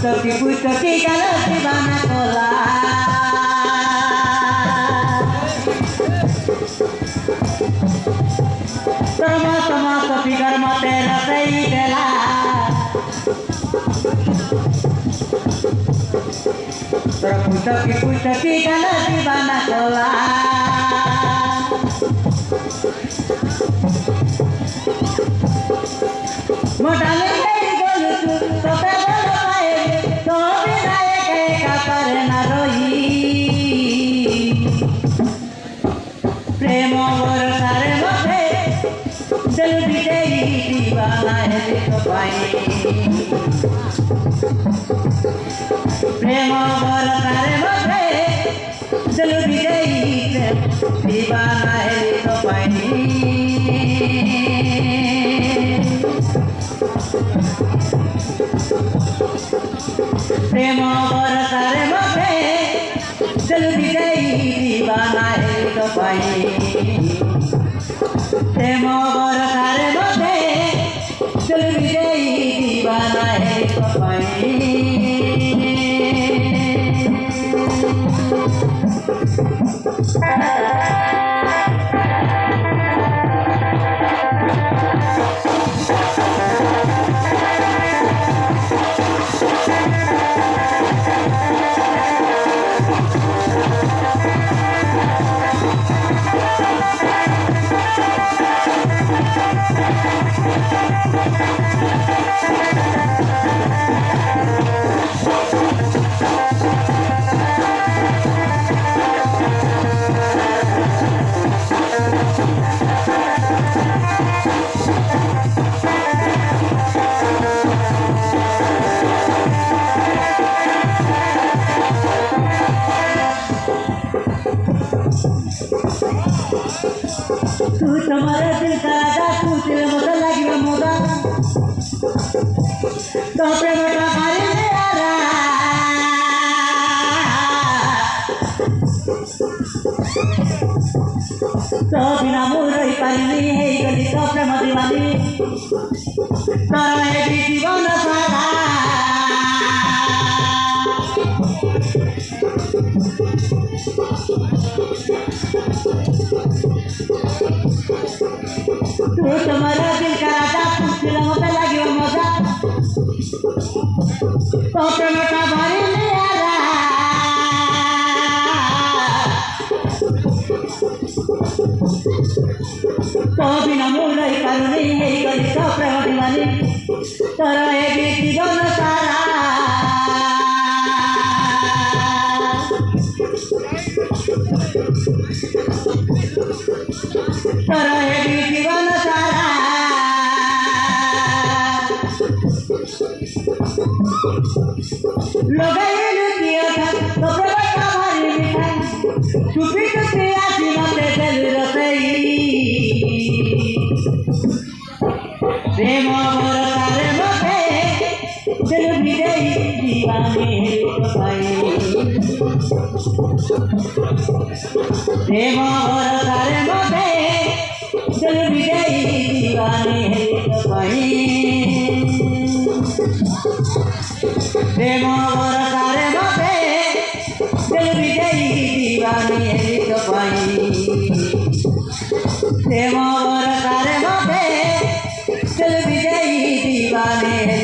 পুস্তকি পুস্তকি গেল দিবানা তোলা তোর মস্ত মস্ত ফিগার মতে রসেই গেলা তোর পুস্তকি পুস্তকি গেল দিবানা তোলা মোটালে प्रेम बरसार मथे दिल विजयी दीवाना है तो पाई प्रेम बरसार मथे दिल विजयी दीवाना है तो पाई प्रेम बरसार मथे दिल विजयी दीवाना है तो पाई प्रेम बरसार मथे दिल विजयी दीवाना है तो पाई तू तुम्हारा दिल का राजा तू तेरे मोटा लगी वो मोटा तो प्रेम का भारी ले आ रहा तो बिना मुरई पानी नहीं है गली तो प्रेम दीवानी तारा है जीवन सारा तू तुम्हारा दिल का राजा तुझे होता लगी वो मजा तो प्रेम का भारी ले आ रहा तो बिना मुरई पानी नहीं है गली तो प्रेम दीवानी तारा है जीवन सारा तारा है जीवन सारा लगाए दिया था तो प्रेम का भारी मिठाई छुपी छुपी आसी मते दिल रसई प्रेम बरसार मते दिल विजयी दीवाने पाई प्रेम बरसार मते दिल विजयी दीवाने पाई प्रेम बरसार मते दिल विजयी दीवाने पाई प्रेम बरसार मते दिल विजयी दीवाने